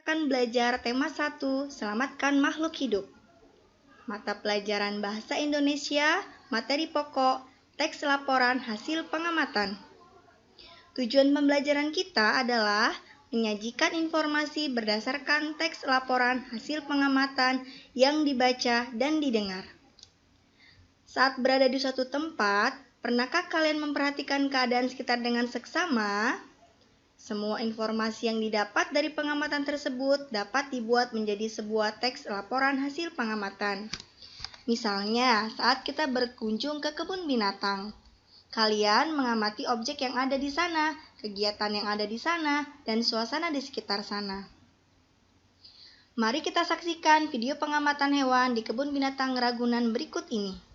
akan belajar tema 1, Selamatkan Makhluk Hidup. Mata pelajaran Bahasa Indonesia, materi pokok, teks laporan hasil pengamatan. Tujuan pembelajaran kita adalah menyajikan informasi berdasarkan teks laporan hasil pengamatan yang dibaca dan didengar. Saat berada di suatu tempat, pernahkah kalian memperhatikan keadaan sekitar dengan seksama? Semua informasi yang didapat dari pengamatan tersebut dapat dibuat menjadi sebuah teks laporan hasil pengamatan. Misalnya, saat kita berkunjung ke kebun binatang, kalian mengamati objek yang ada di sana, kegiatan yang ada di sana, dan suasana di sekitar sana. Mari kita saksikan video pengamatan hewan di kebun binatang Ragunan berikut ini.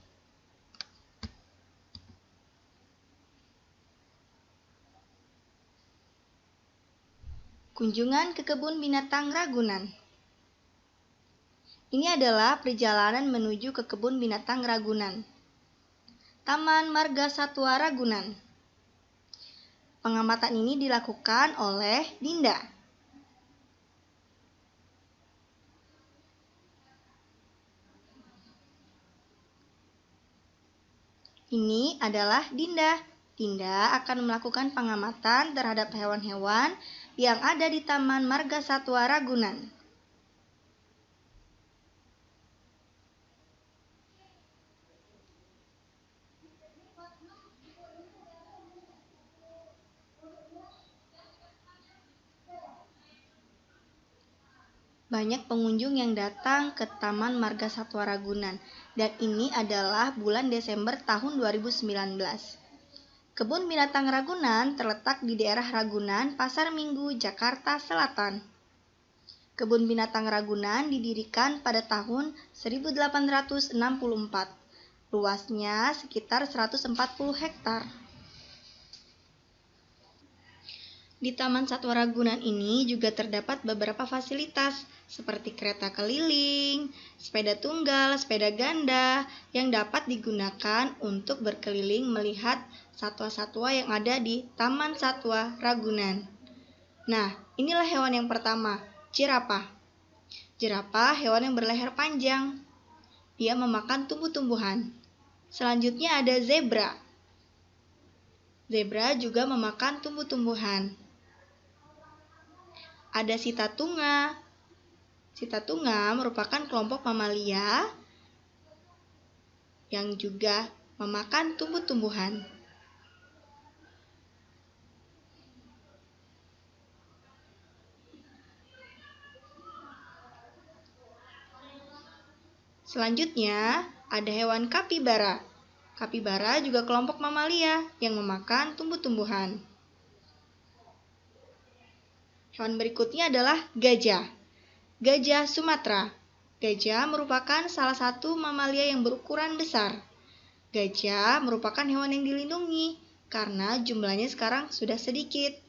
Kunjungan ke kebun binatang Ragunan. Ini adalah perjalanan menuju ke kebun binatang Ragunan. Taman Marga Satwa Ragunan. Pengamatan ini dilakukan oleh Dinda. Ini adalah Dinda. Dinda akan melakukan pengamatan terhadap hewan-hewan yang ada di Taman Marga Satwa Ragunan. Banyak pengunjung yang datang ke Taman Marga Satwa Ragunan, dan ini adalah bulan Desember tahun 2019. Kebun Binatang Ragunan terletak di daerah Ragunan, Pasar Minggu, Jakarta Selatan. Kebun Binatang Ragunan didirikan pada tahun 1864. Luasnya sekitar 140 hektar. Di Taman Satwa Ragunan ini juga terdapat beberapa fasilitas seperti kereta keliling, sepeda tunggal, sepeda ganda yang dapat digunakan untuk berkeliling melihat satwa-satwa yang ada di Taman Satwa Ragunan. Nah, inilah hewan yang pertama, jerapah. Jerapah hewan yang berleher panjang. Dia memakan tumbuh-tumbuhan. Selanjutnya ada zebra. Zebra juga memakan tumbuh-tumbuhan. Ada sitatunga. Sitatunga merupakan kelompok mamalia yang juga memakan tumbuh-tumbuhan. Selanjutnya, ada hewan kapibara. Kapibara juga kelompok mamalia yang memakan tumbuh-tumbuhan. Hewan berikutnya adalah gajah. Gajah Sumatera. Gajah merupakan salah satu mamalia yang berukuran besar. Gajah merupakan hewan yang dilindungi karena jumlahnya sekarang sudah sedikit.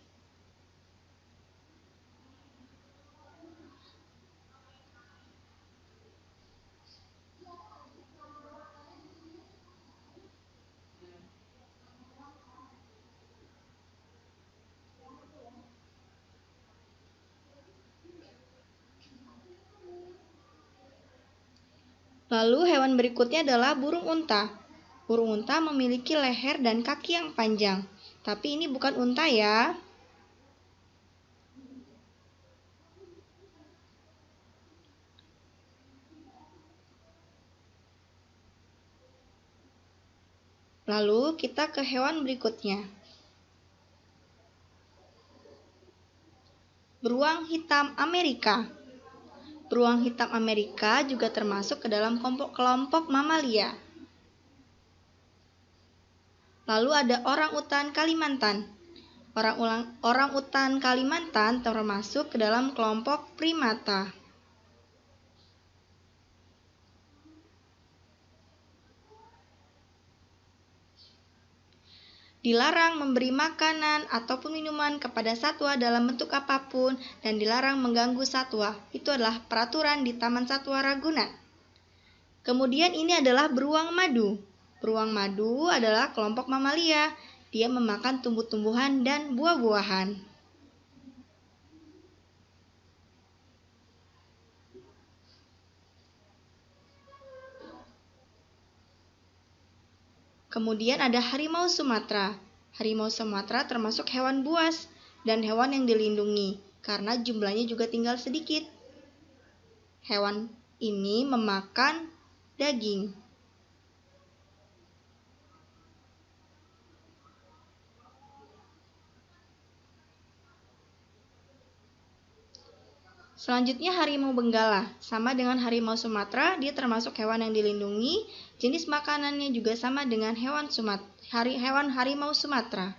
Lalu hewan berikutnya adalah burung unta. Burung unta memiliki leher dan kaki yang panjang. Tapi ini bukan unta ya. Lalu kita ke hewan berikutnya. Beruang hitam Amerika. Beruang hitam Amerika juga termasuk ke dalam kelompok mamalia. Lalu ada orang-utan Kalimantan. Orang-utan Kalimantan termasuk ke dalam kelompok primata. Dilarang memberi makanan ataupun minuman kepada satwa dalam bentuk apapun dan dilarang mengganggu satwa. Itu adalah peraturan di Taman Satwa Ragunan. Kemudian ini adalah beruang madu. Beruang madu adalah kelompok mamalia. Dia memakan tumbuh-tumbuhan dan buah-buahan. Kemudian ada harimau Sumatera. Harimau Sumatera termasuk hewan buas dan hewan yang dilindungi karena jumlahnya juga tinggal sedikit. Hewan ini memakan daging. Selanjutnya harimau Benggala, sama dengan harimau Sumatera, dia termasuk hewan yang dilindungi. Jenis makanannya juga sama dengan hewan harimau Sumatera.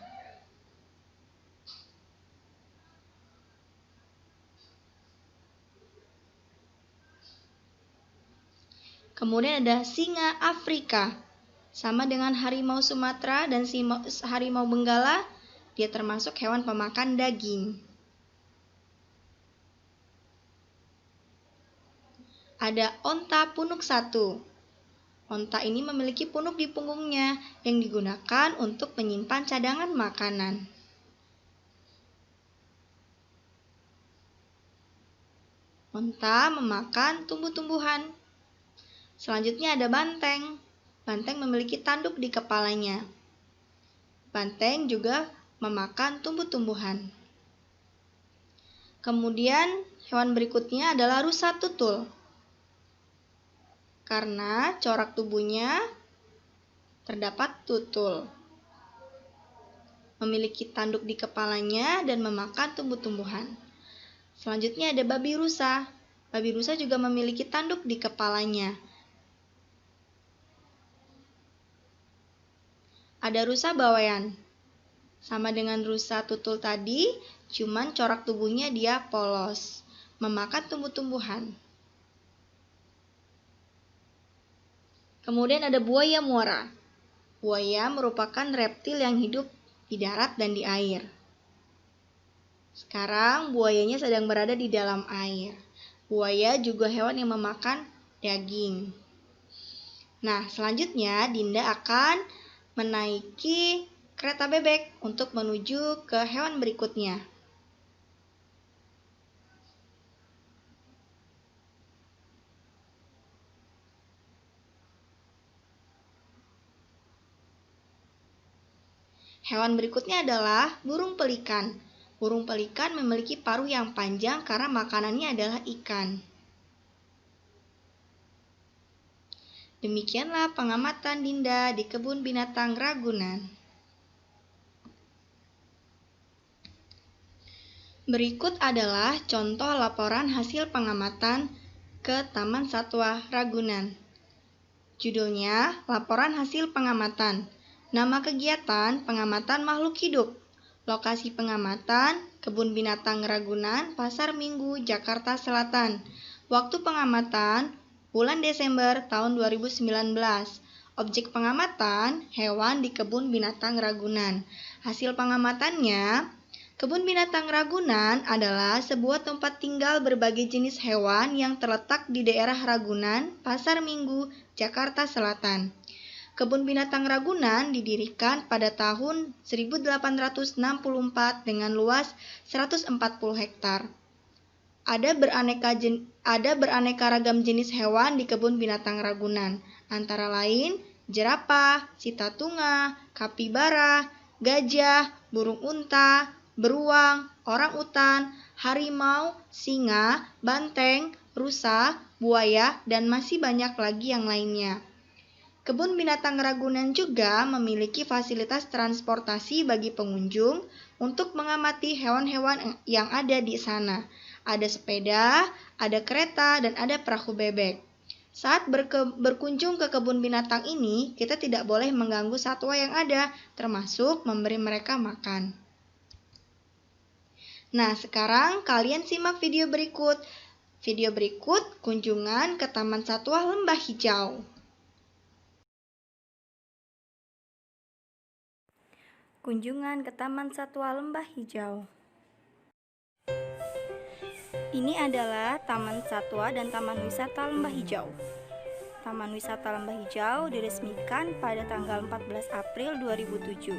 Kemudian ada singa Afrika, sama dengan harimau Sumatera dan harimau Benggala, dia termasuk hewan pemakan daging. Ada onta punuk 1. Onta ini memiliki punuk di punggungnya yang digunakan untuk menyimpan cadangan makanan. Onta memakan tumbuh-tumbuhan. Selanjutnya ada banteng. Banteng memiliki tanduk di kepalanya. Banteng juga memakan tumbuh-tumbuhan. Kemudian hewan berikutnya adalah rusa tutul. Karena corak tubuhnya terdapat tutul. Memiliki tanduk di kepalanya dan memakan tumbuh-tumbuhan. Selanjutnya ada babi rusa. Babi rusa juga memiliki tanduk di kepalanya. Ada rusa bawean. Sama dengan rusa tutul tadi, cuman corak tubuhnya dia polos, memakan tumbuh-tumbuhan. Kemudian ada buaya muara. Buaya merupakan reptil yang hidup di darat dan di air. Sekarang buayanya sedang berada di dalam air. Buaya juga hewan yang memakan daging. Nah, selanjutnya Dinda akan menaiki kereta bebek untuk menuju ke hewan berikutnya. Hewan berikutnya adalah burung pelikan. Burung pelikan memiliki paruh yang panjang karena makanannya adalah ikan. Demikianlah pengamatan Dinda di Kebun Binatang Ragunan. Berikut adalah contoh laporan hasil pengamatan ke Taman Satwa Ragunan. Judulnya, Laporan Hasil Pengamatan. Nama kegiatan, pengamatan makhluk hidup. Lokasi pengamatan, Kebun Binatang Ragunan, Pasar Minggu, Jakarta Selatan. Waktu pengamatan, bulan Desember tahun 2019. Objek pengamatan, hewan di Kebun Binatang Ragunan. Hasil pengamatannya, Kebun Binatang Ragunan adalah sebuah tempat tinggal berbagai jenis hewan yang terletak di daerah Ragunan, Pasar Minggu, Jakarta Selatan. Kebun Binatang Ragunan didirikan pada tahun 1864 dengan luas 140 hektar. Ada beraneka ragam jenis hewan di Kebun Binatang Ragunan, antara lain jerapah, sitatunga, kapibara, gajah, burung unta, beruang, orangutan, harimau, singa, banteng, rusa, buaya, dan masih banyak lagi yang lainnya. Kebun Binatang Ragunan juga memiliki fasilitas transportasi bagi pengunjung untuk mengamati hewan-hewan yang ada di sana. Ada sepeda, ada kereta, dan ada perahu bebek. Saat berkunjung ke kebun binatang ini, kita tidak boleh mengganggu satwa yang ada, termasuk memberi mereka makan. Nah, sekarang kalian simak video berikut. Video berikut kunjungan ke Taman Satwa Lembah Hijau. Kunjungan ke Taman Satwa Lembah Hijau. Ini adalah Taman Satwa dan Taman Wisata Lembah Hijau. Taman Wisata Lembah Hijau diresmikan pada tanggal 14 April 2007.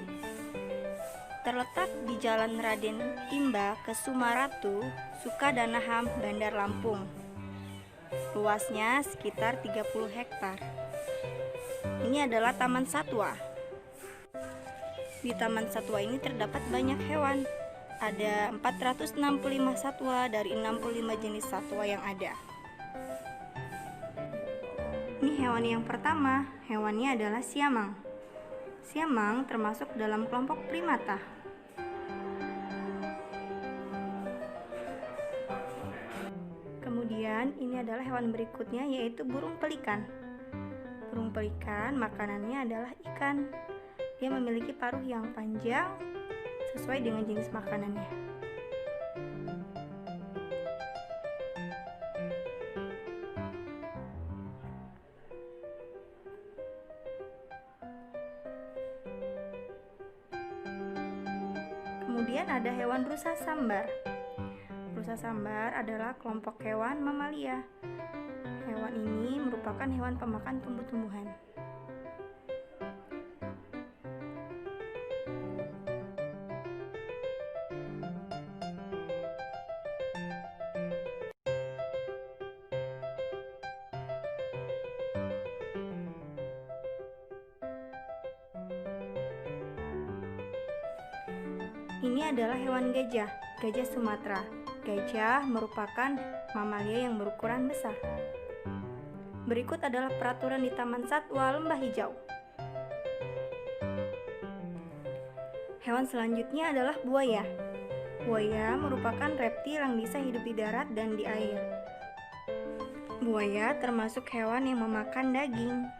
Terletak di Jalan Raden Imba Kesumaratu, Sukadanaham, Bandar Lampung. Luasnya sekitar 30 hektar. Ini adalah Taman Satwa. Di Taman Satwa ini terdapat banyak hewan. Ada 465 satwa dari 65 jenis satwa yang ada. Ini hewan yang pertama, hewannya adalah siamang. Siamang termasuk dalam kelompok primata. Kemudian ini adalah hewan berikutnya, yaitu burung pelikan. Burung pelikan makanannya adalah ikan. Dia memiliki paruh yang panjang sesuai dengan jenis makanannya. Kemudian ada hewan rusa sambar. Rusa sambar adalah kelompok hewan mamalia. Hewan ini merupakan hewan pemakan tumbuh-tumbuhan. Ini adalah hewan gajah, gajah Sumatera. Gajah merupakan mamalia yang berukuran besar. Berikut adalah peraturan di Taman Satwa Lembah Hijau. Hewan selanjutnya adalah buaya. Buaya merupakan reptil yang bisa hidup di darat dan di air. Buaya termasuk hewan yang memakan daging.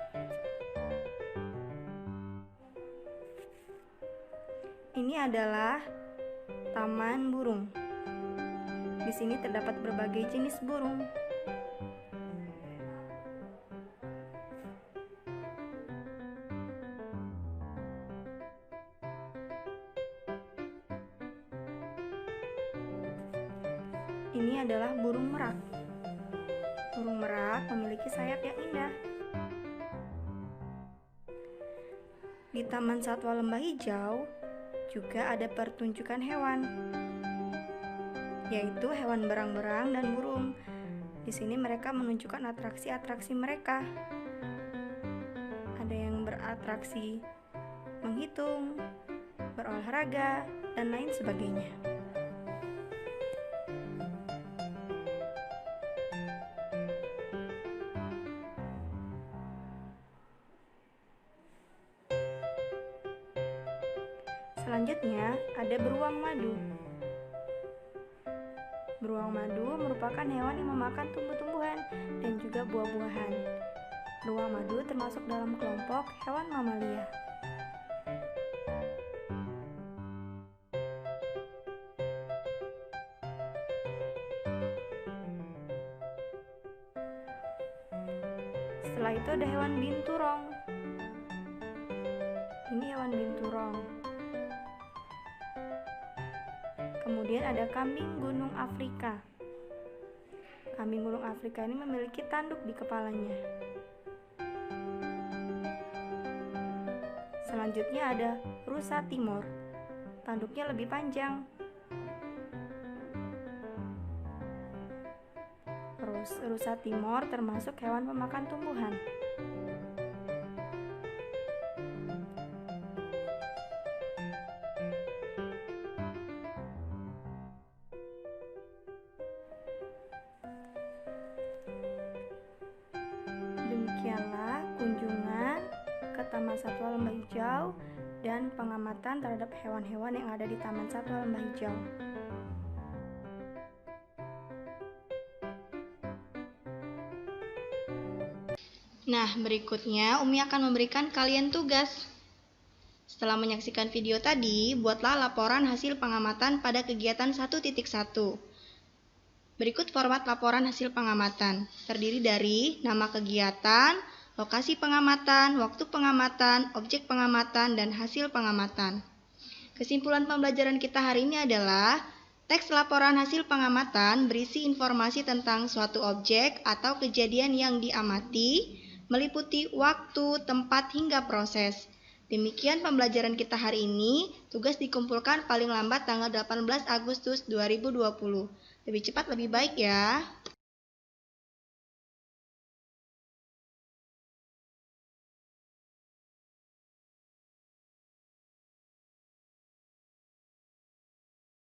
Ini adalah taman burung. Di sini terdapat berbagai jenis burung. Ini adalah burung merak. Burung merak memiliki sayap yang indah. Di Taman Satwa Lembah Hijau juga ada pertunjukan hewan, yaitu hewan berang-berang dan burung. Di sini mereka menunjukkan atraksi-atraksi mereka. Ada yang beratraksi menghitung, berolahraga, dan lain sebagainya. Selanjutnya ada beruang madu. Beruang madu merupakan hewan yang memakan tumbuh-tumbuhan dan juga buah-buahan. Beruang madu termasuk dalam kelompok hewan mamalia. Setelah itu ada hewan binturong. Ini hewan binturong. Kemudian ada kambing gunung Afrika. Kambing gunung Afrika ini memiliki tanduk di kepalanya. Selanjutnya ada rusa timor. Tanduknya lebih panjang. Rusa timor termasuk hewan pemakan tumbuhan. Demikianlah kunjungan ke Taman Satwa Lembah Hijau dan pengamatan terhadap hewan-hewan yang ada di Taman Satwa Lembah Hijau. Nah, berikutnya Umi akan memberikan kalian tugas. Setelah menyaksikan video tadi, buatlah laporan hasil pengamatan pada kegiatan 1.1. Berikut format laporan hasil pengamatan, terdiri dari nama kegiatan, lokasi pengamatan, waktu pengamatan, objek pengamatan, dan hasil pengamatan. Kesimpulan pembelajaran kita hari ini adalah teks laporan hasil pengamatan berisi informasi tentang suatu objek atau kejadian yang diamati, meliputi waktu, tempat, hingga proses. Demikian pembelajaran kita hari ini. Tugas dikumpulkan paling lambat tanggal 18 Agustus 2020. Lebih cepat lebih baik ya.